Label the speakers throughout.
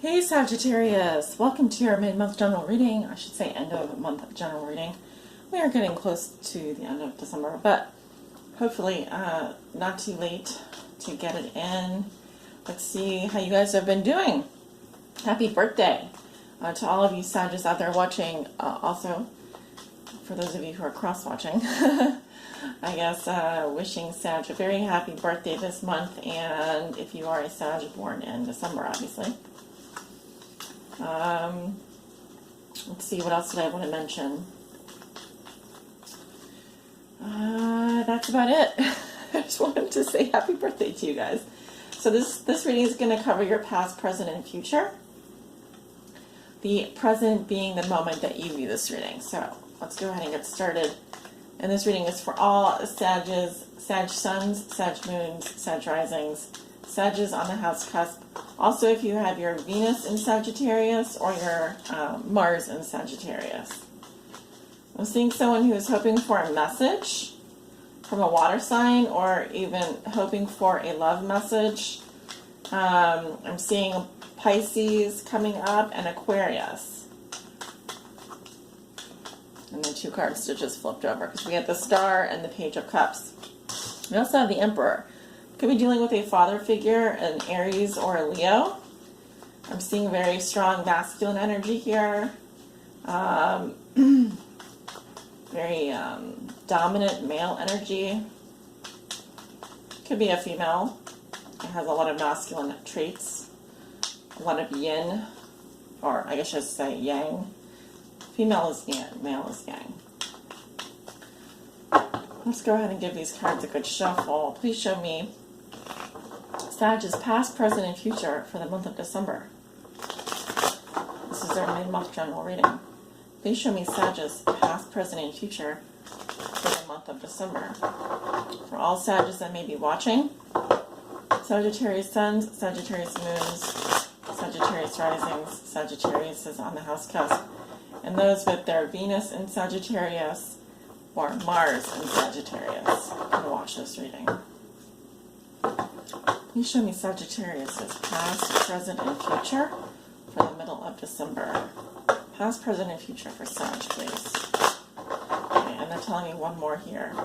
Speaker 1: Hey Sagittarius, welcome to your mid-month general reading. I should say end of month general reading. We are getting close to the end of December, but hopefully not too late to get it in. Let's see how you guys have been doing. Happy birthday to all of you Sagittarius out there watching. Also, for those of you who are cross-watching, I guess wishing Sag a very happy birthday this month, and if you are a Sag born in December, obviously. Let's see, what else did I want to mention? That's about it. I just wanted to say happy birthday to you guys. So this reading is going to cover your past, present, and future. The present being the moment that you view this reading. So let's go ahead and get started. And this reading is for all Sages, Sag Suns, Sag Moons, Sag Risings, Sages on the house cusp. Also, if you have your Venus in Sagittarius or your Mars in Sagittarius. I'm seeing someone who is hoping for a message from a water sign, or even hoping for a love message. I'm seeing Pisces coming up and Aquarius. And the two cards that just flipped over, because we have the Star and the Page of Cups. We also have the Emperor. Could be dealing with a father figure, an Aries or a Leo. I'm seeing very strong masculine energy here. Very dominant male energy. Could be a female. It has a lot of masculine traits. A lot of yin, or I guess I should say yang. Female is yin, male is yang. Let's go ahead and give these cards a good shuffle. Please show me Sag's past, present, and future for the month of December. This is their mid-month general reading. Please show me Sag's past, present, and future for the month of December. For all Sages that may be watching, Sagittarius Suns, Sagittarius Moons, Sagittarius Risings, Sagittarius is on the house cusp, and those with their Venus in Sagittarius or Mars in Sagittarius can watch this reading. Please show me Sagittarius' past, present, and future for the middle of December. Past, present, and future for Sag, please. Okay, and they're telling me one more here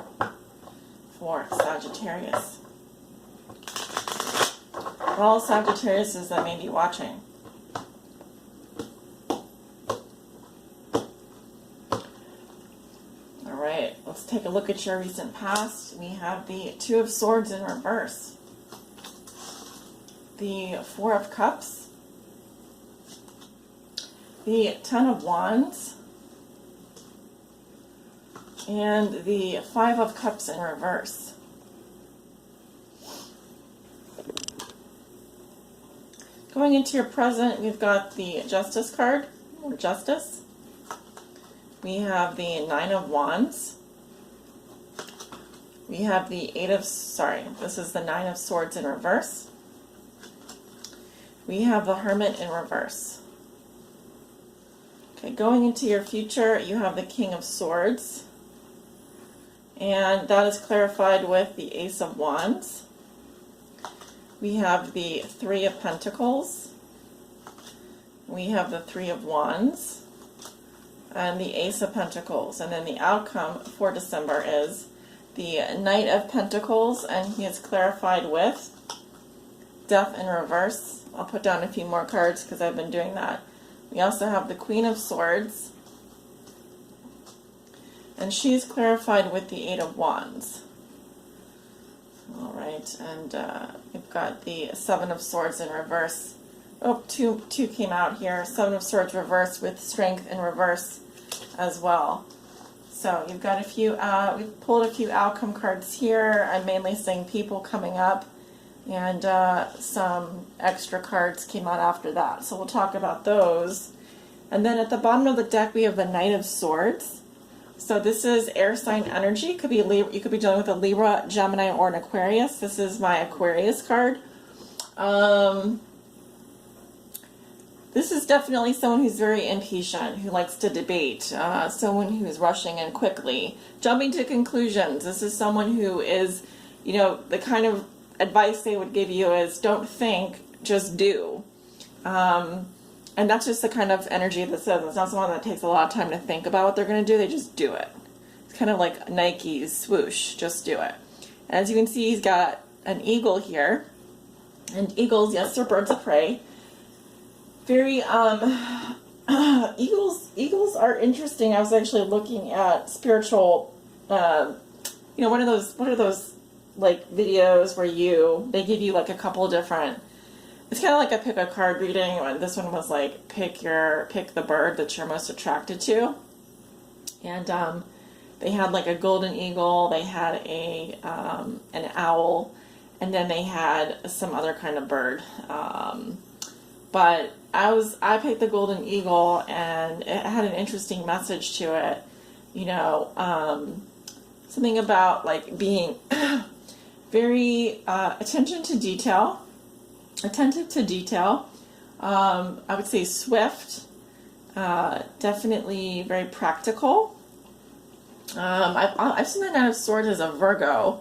Speaker 1: for Sagittarius. For all Sagittariuses that may be watching. Alright, let's take a look at your recent past. We have the Two of Swords in reverse. The Four of Cups, the Ten of Wands, and the Five of Cups in reverse. Going into your present, we've got the Justice card, or Justice. We have the Nine of Wands. We have the this is the Nine of Swords in reverse. We have the Hermit in reverse. Okay, going into your future, you have the King of Swords. And that is clarified with the Ace of Wands. We have the Three of Pentacles. We have the Three of Wands. And the Ace of Pentacles. And then the outcome for December is the Knight of Pentacles. And he is clarified with Death in reverse. I'll put down a few more cards because I've been doing that. We also have the Queen of Swords. And she's clarified with the Eight of Wands. Alright, and we've got the Seven of Swords in reverse. Oh, two came out here. Seven of Swords reverse with Strength in reverse as well. So you've got a few, we've pulled a few outcome cards here. I'm mainly seeing people coming up. And some extra cards came out after that. So we'll talk about those. And then at the bottom of the deck, we have the Knight of Swords. So this is air sign energy. Could be you could be dealing with a Libra, Gemini, or an Aquarius. This is my Aquarius card. This is definitely someone who's very impatient, who likes to debate, someone who's rushing in quickly, jumping to conclusions. This is someone who is, the kind of advice they would give you is don't think, just do. And that's just the kind of energy that says it's not someone that takes a lot of time to think about what they're going to do. They just do it. It's kind of like Nike's swoosh, just do it. As you can see, he's got an eagle here. And eagles, yes, they're birds of prey. Very, eagles are interesting. I was actually looking at spiritual, what are those like videos where they give you like a couple different, it's kind of like a pick a card reading. And this one was like pick the bird that you're most attracted to. And they had like a golden eagle, they had an owl, and then they had some other kind of bird. But I picked the golden eagle, and it had an interesting message to it. Something about like being very attentive to detail. I would say swift, definitely very practical. I've seen the Knight of Swords as a Virgo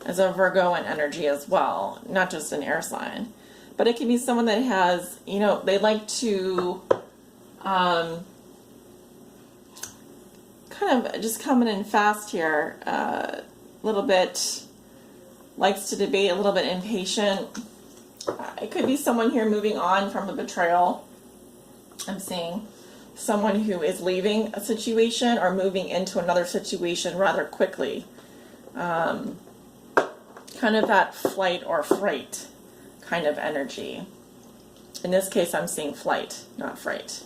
Speaker 1: in energy as well, not just an air sign. But it can be someone that has, they like to kind of just coming in fast here, a little bit, likes to debate, a little bit impatient. It could be someone here moving on from a betrayal. I'm seeing someone who is leaving a situation or moving into another situation rather quickly. Kind of that flight or fright kind of energy. In this case, I'm seeing flight, not fright.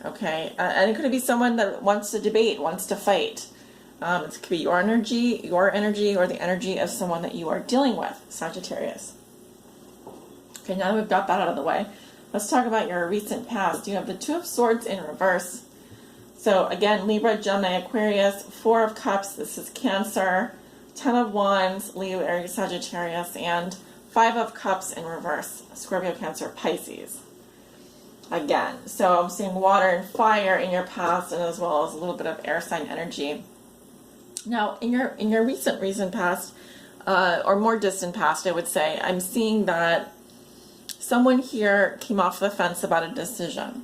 Speaker 1: Okay, and it could be someone that wants to debate, wants to fight. It could be your energy, or the energy of someone that you are dealing with, Sagittarius. Okay, now that we've got that out of the way, let's talk about your recent past. You have the Two of Swords in reverse. So again, Libra, Gemini, Aquarius, Four of Cups, this is Cancer, Ten of Wands, Leo, Aries, Sagittarius, and Five of Cups in reverse, Scorpio, Cancer, Pisces. Again, so I'm seeing water and fire in your past, and as well as a little bit of air sign energy. Now, in your recent past, or more distant past, I would say, I'm seeing that someone here came off the fence about a decision.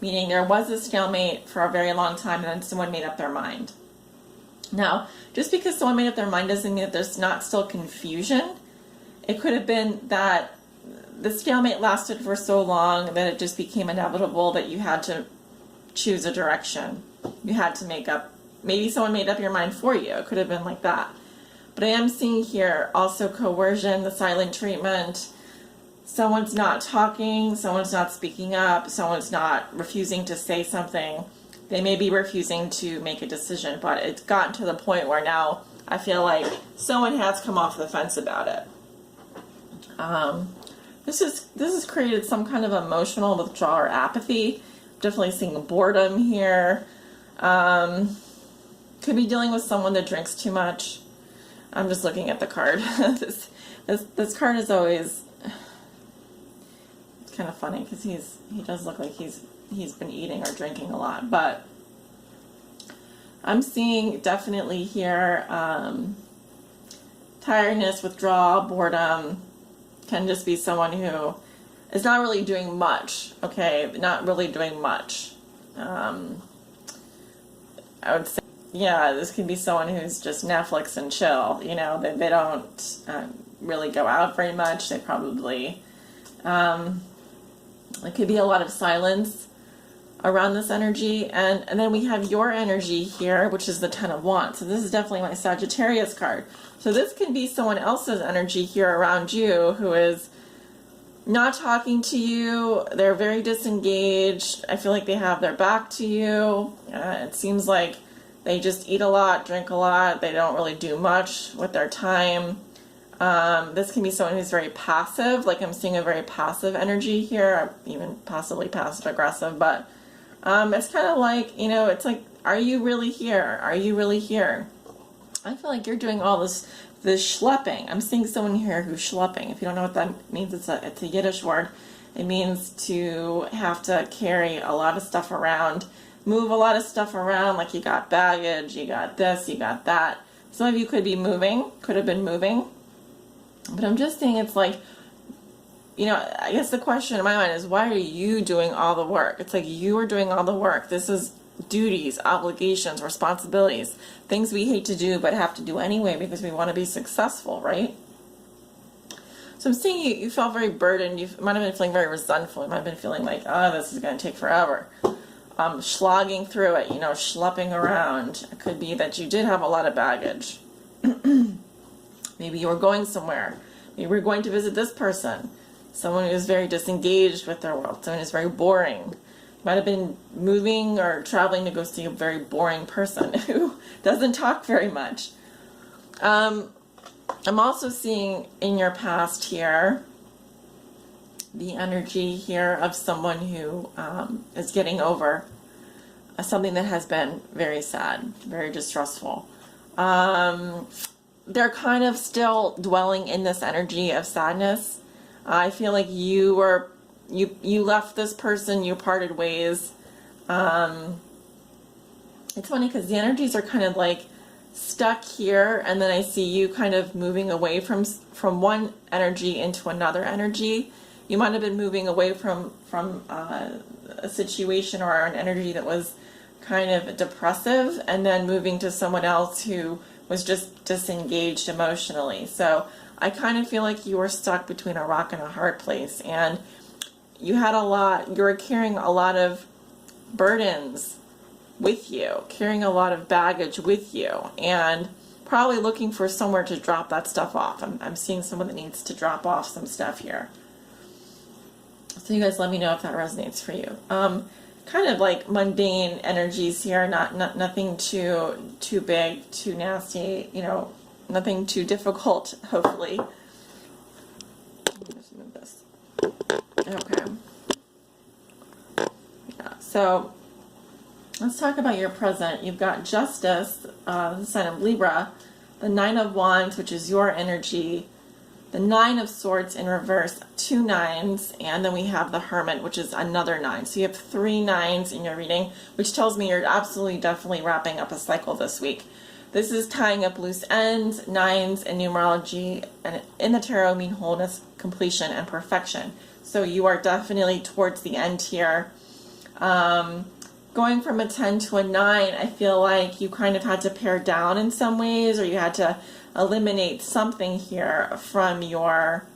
Speaker 1: Meaning there was a stalemate for a very long time, and then someone made up their mind. Now, just because someone made up their mind doesn't mean that there's not still confusion. It could have been that the stalemate lasted for so long that it just became inevitable that you had to choose a direction. You had to make up, maybe someone made up your mind for you. It could have been like that. But I am seeing here also coercion, the silent treatment. Someone's not talking, someone's not speaking up, someone's not refusing to say something. They may be refusing to make a decision, but it's gotten to the point where now I feel like someone has come off the fence about it. This has created some kind of emotional withdrawal or apathy. Definitely seeing boredom here. Could be dealing with someone that drinks too much. I'm just looking at the card. This card is always, it's kind of funny because he does look like he's been eating or drinking a lot, but I'm seeing definitely here tiredness, withdrawal, boredom. Can just be someone who is not really doing much, okay? Not really doing much. I would say, yeah, this can be someone who's just Netflix and chill, they don't really go out very much. They probably, it could be a lot of silence around this energy. And then we have your energy here, which is the Ten of Wands. So this is definitely my Sagittarius card. So this can be someone else's energy here around you who is not talking to you. They're very disengaged. I feel like they have their back to you. It seems like they just eat a lot, drink a lot. They don't really do much with their time. This can be someone who's very passive. Like I'm seeing a very passive energy here, even possibly passive aggressive, but it's kind of like, it's like, are you really here? Are you really here? I feel like you're doing all this schlepping. I'm seeing someone here who's schlepping. If you don't know what that means, it's a Yiddish word. It means to have to carry a lot of stuff around, move a lot of stuff around, like you got baggage, you got this, you got that. Some of you could be moving, could have been moving. But I'm just saying it's like you know, I guess the question in my mind is, why are you doing all the work? It's like you are doing all the work. This is duties, obligations, responsibilities, things we hate to do but have to do anyway because we want to be successful, right? So I'm seeing you felt very burdened. You might have been feeling very resentful. You might have been feeling like, oh, this is going to take forever. Slogging through it, you know, schlepping around. It could be that you did have a lot of baggage. Maybe you were going somewhere. Maybe you were going to visit this person. Someone who's very disengaged with their world. Someone who's very boring. Might have been moving or traveling to go see a very boring person who doesn't talk very much. I'm also seeing in your past here the energy here of someone who is getting over something that has been very sad, very distressful. They're kind of still dwelling in this energy of sadness. I feel like you left this person, you parted ways. It's funny because the energies are kind of like stuck here, and then I see you kind of moving away from one energy into another energy. You might have been moving away from a situation or an energy that was kind of depressive, and then moving to someone else who was just disengaged emotionally. So I kind of feel like you were stuck between a rock and a hard place, and you were carrying a lot of burdens with you, carrying a lot of baggage with you, and probably looking for somewhere to drop that stuff off. I'm seeing someone that needs to drop off some stuff here. So you guys let me know if that resonates for you. Kind of like mundane energies here, nothing too big, too nasty, you know, nothing too difficult, hopefully. Let me just move this. Okay. Yeah, so let's talk about your present. You've got Justice, the sign of Libra, the Nine of Wands, which is your energy, the Nine of Swords in reverse, 2 9s, and then we have the Hermit, which is another 9. So you have 3 9s in your reading, which tells me you're absolutely, definitely wrapping up a cycle this week. This is tying up loose ends. 9s in numerology and in the tarot mean wholeness, completion, and perfection. So you are definitely towards the end here. Going from a 10 to a 9, I feel like you kind of had to pare down in some ways, or you had to eliminate something here from your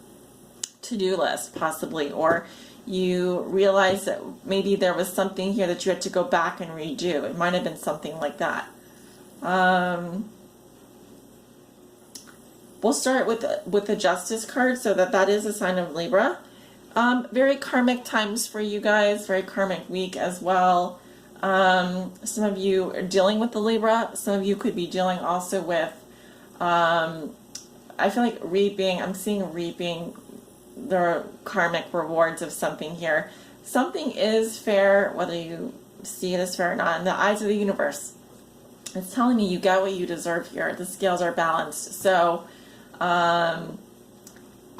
Speaker 1: to-do list, possibly, or you realized that maybe there was something here that you had to go back and redo. It might have been something like that. We'll start with the Justice card, so that is a sign of Libra. Very karmic times for you guys, very karmic week as well. Some of you are dealing with the Libra. Some of you could be dealing also with, I feel like reaping. I'm seeing reaping the karmic rewards of something here. Something is fair, whether you see it as fair or not, in the eyes of the universe. It's telling me you get what you deserve here. The scales are balanced. So,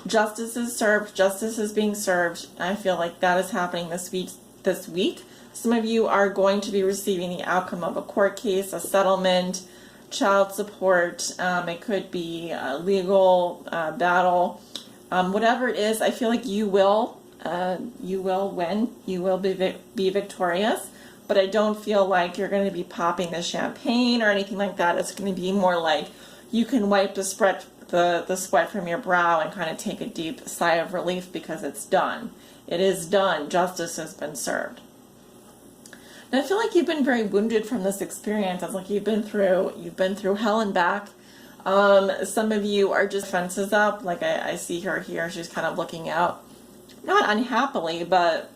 Speaker 1: justice is served. Justice is being served. I feel like that is happening this week. Some of you are going to be receiving the outcome of a court case, a settlement, child support. It could be a legal battle. Whatever it is, I feel like you will win. You will be victorious. But I don't feel like you're going to be popping the champagne or anything like that. It's going to be more like you can wipe the sweat from your brow and kind of take a deep sigh of relief because it's done. It is done. Justice has been served. And I feel like you've been very wounded from this experience. It's like you've been through hell and back. Some of you are just fences up. Like I see her here. She's kind of looking out, not unhappily, but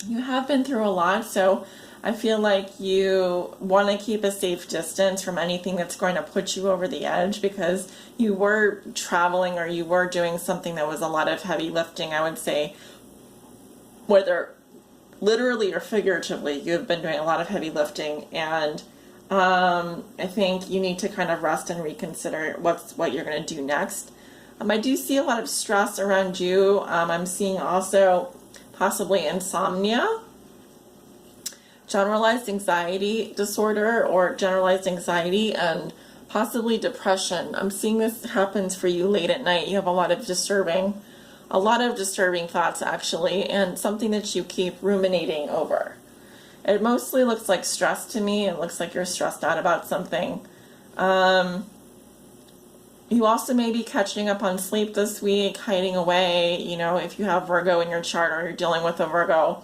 Speaker 1: you have been through a lot. So I feel like you want to keep a safe distance from anything that's going to put you over the edge, because you were traveling or you were doing something that was a lot of heavy lifting, I would say, whether literally or figuratively, you have been doing a lot of heavy lifting, and I think you need to kind of rest and reconsider what you're going to do next. I do see a lot of stress around you. I'm seeing also possibly insomnia, generalized anxiety disorder, or generalized anxiety, and possibly depression. I'm seeing this happens for you late at night. You have a lot of disturbing A lot of disturbing thoughts, actually, and something that you keep ruminating over. It mostly looks like stress to me. It looks like you're stressed out about something. You also may be catching up on sleep this week, hiding away. You know, if you have Virgo in your chart or you're dealing with a Virgo,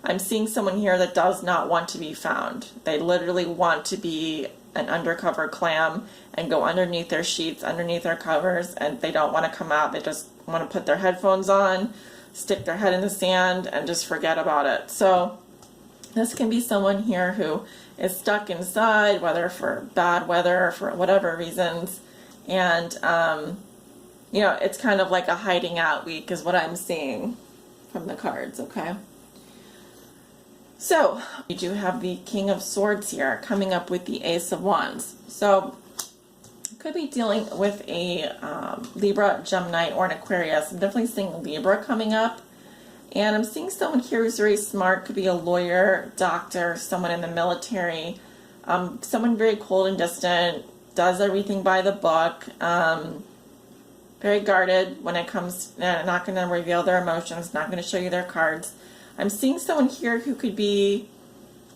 Speaker 1: I'm seeing someone here that does not want to be found. They literally want to be an undercover clam and go underneath their sheets, underneath their covers, and they don't want to come out. They just want to put their headphones on, stick their head in the sand, and just forget about it. So this can be someone here who is stuck inside, whether for bad weather or for whatever reasons. And, you know, it's kind of like a hiding out week is what I'm seeing from the cards, okay? So, we do have the King of Swords here coming up with the Ace of Wands. So, could be dealing with a Libra, Gemini, or an Aquarius. I'm definitely seeing Libra coming up. And I'm seeing someone here who's very smart. Could be a lawyer, doctor, someone in the military, someone very cold and distant, does everything by the book, very guarded when it comes, not going to reveal their emotions, not going to show you their cards. I'm seeing someone here who could be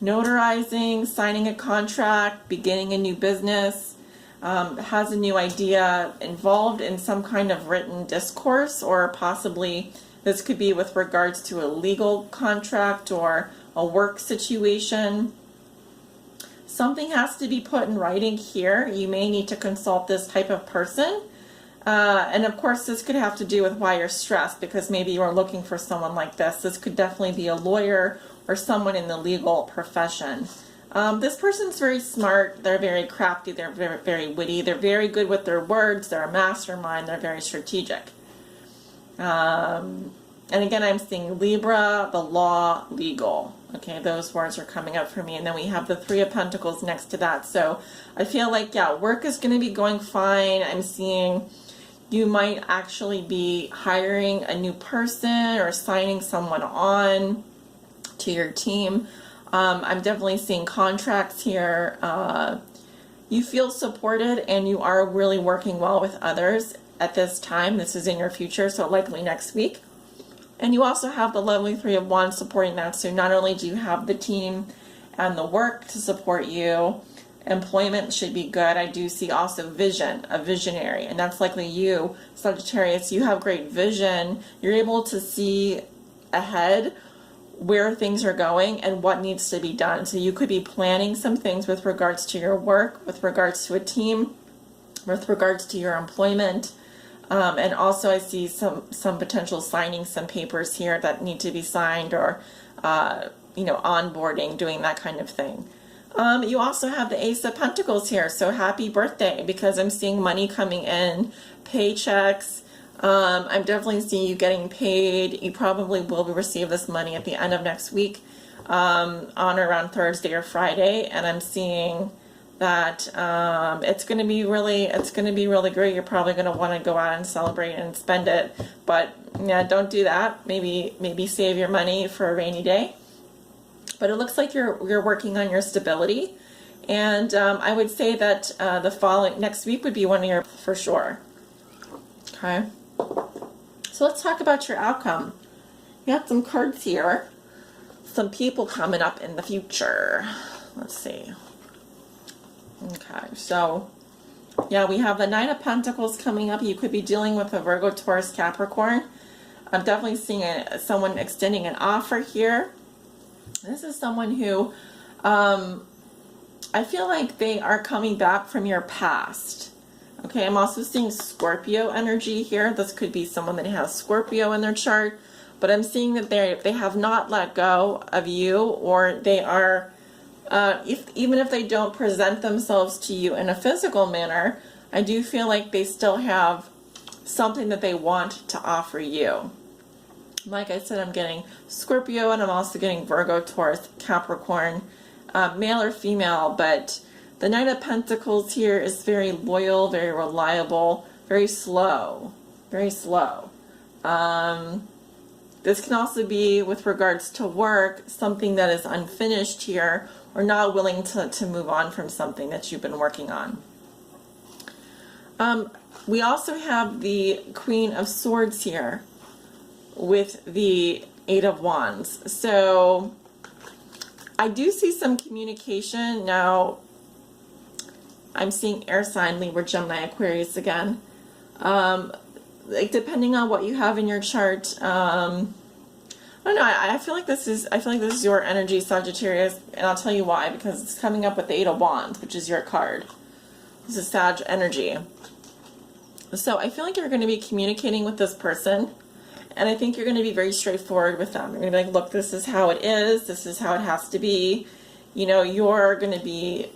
Speaker 1: notarizing, signing a contract, beginning a new business, has a new idea, involved in some kind of written discourse, or possibly this could be with regards to a legal contract or a work situation. Something has to be put in writing here. You may need to consult this type of person. And of course, this could have to do with why you're stressed, because maybe you are looking for someone like this. This could definitely be a lawyer or someone in the legal profession. This person's very smart. They're very crafty. They're very, very witty. They're very good with their words. They're a mastermind. They're very strategic. And again, I'm seeing Libra, the law, legal. Okay, those words are coming up for me. And then we have the Three of Pentacles next to that. So I feel like, yeah, work is going to be going fine. I'm seeing you might actually be hiring a new person or signing someone on to your team. I'm definitely seeing contracts here. You feel supported and you are really working well with others at this time. This is in your future, so likely next week. And you also have the lovely Three of Wands supporting that. So not only do you have the team and the work to support you, employment should be good. I do see also vision, a visionary, and that's likely you, Sagittarius. You have great vision. You're able to see ahead where things are going and what needs to be done. So you could be planning some things with regards to your work, with regards to a team, with regards to your employment. And also I see some potential signing some papers here that need to be signed, or, onboarding, doing that kind of thing. You also have the Ace of Pentacles here. So happy birthday, because I'm seeing money coming in, paychecks. I'm definitely seeing you getting paid. You probably will receive this money at the end of next week, on or around Thursday or Friday. And I'm seeing that it's going to be really great. You're probably going to want to go out and celebrate and spend it, but yeah, don't do that. Maybe save your money for a rainy day. But it looks like you're working on your stability, and I would say that the following next week would be one of your for sure. Okay, so let's talk about your outcome. You got some cards here, some people coming up in the future. Let's see. Okay, so yeah, we have the Nine of Pentacles coming up. You could be dealing with a Virgo, Taurus, Capricorn. I'm definitely seeing someone extending an offer here. This is someone who I feel like they are coming back from your past. Okay, I'm also seeing Scorpio energy here. This could be someone that has Scorpio in their chart, but I'm seeing that they have not let go of you, or they are even if they don't present themselves to you in a physical manner, I do feel like they still have something that they want to offer you. Like I said, I'm getting Scorpio, and I'm also getting Virgo, Taurus, Capricorn, male or female, but the Knight of Pentacles here is very loyal, very reliable, very slow, very slow. This can also be with regards to work, something that is unfinished here, or not willing to move on from something that you've been working on. We also have the Queen of Swords here. with the Eight of Wands. So I do see some communication. Now, I'm seeing air sign, Libra, Gemini, Aquarius again. Like depending on what you have in your chart, I don't know. I feel like this is your energy, Sagittarius, and I'll tell you why. Because it's coming up with the Eight of Wands, which is your card. This is Sag energy. So I feel like you're going to be communicating with this person, and I think you're going to be very straightforward with them. You're going to be like, look, this is how it is. This is how it has to be. You know, you're going to be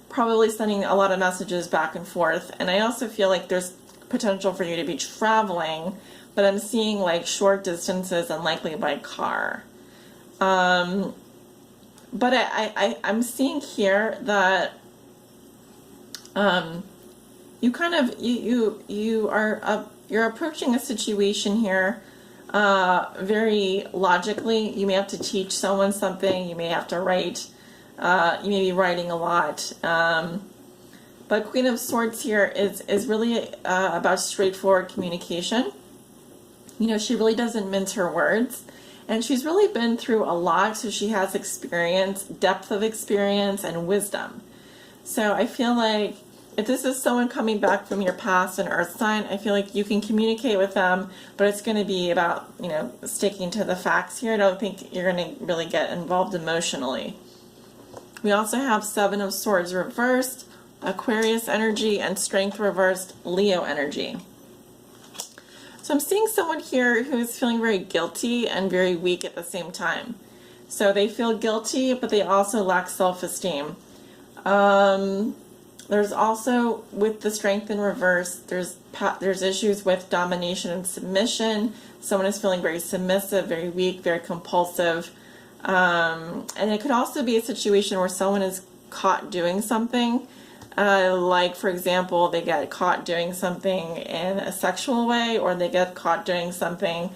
Speaker 1: probably sending a lot of messages back and forth. And I also feel like there's potential for you to be traveling, but I'm seeing like short distances and likely by car. But I'm seeing here that you kind of you're approaching a situation here very logically. You may have to teach someone something. You may have to write. You may be writing a lot. But Queen of Swords here is really about straightforward communication. You know, she really doesn't mince her words. And she's really been through a lot, so she has experience, depth of experience, and wisdom. So I feel like if this is someone coming back from your past, an earth sign, I feel like you can communicate with them, but it's going to be about, you know, sticking to the facts here. I don't think you're going to really get involved emotionally. We also have Seven of Swords reversed, Aquarius energy, and Strength reversed, Leo energy. So I'm seeing someone here who's feeling very guilty and very weak at the same time. So they feel guilty, but they also lack self-esteem. There's also, with the Strength in reverse, there's issues with domination and submission. Someone is feeling very submissive, very weak, very compulsive. And it could also be a situation where someone is caught doing something. Like, for example, they get caught doing something in a sexual way, or they get caught doing something,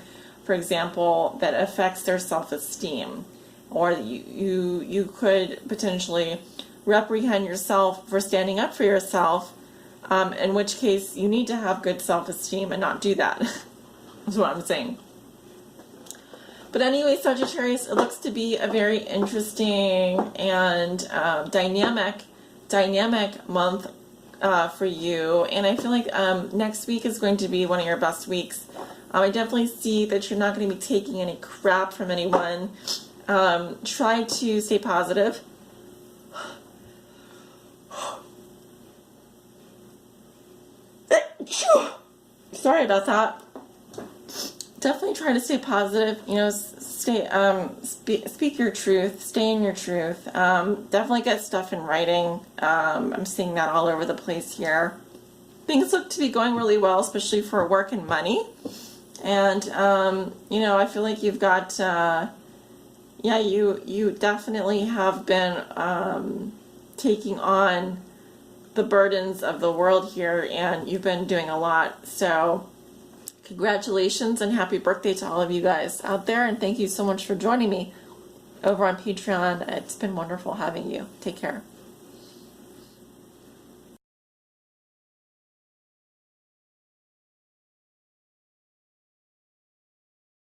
Speaker 1: for example, that affects their self-esteem. Or you could potentially reprehend yourself for standing up for yourself, in which case you need to have good self-esteem and not do that. That's what I'm saying. But anyway, Sagittarius, it looks to be a very interesting and dynamic month for you. And I feel like next week is going to be one of your best weeks. I definitely see that you're not going to be taking any crap from anyone. Try to stay positive. Sorry about that. Definitely try to stay positive. You know, stay speak your truth. Stay in your truth. Definitely get stuff in writing. I'm seeing that all over the place here. Things look to be going really well, especially for work and money. And you know, I feel like you've got you definitely have been taking on the burdens of the world here, and you've been doing a lot. So congratulations and happy birthday to all of you guys out there, and thank you so much for joining me over on Patreon. It's been wonderful having you. Take care.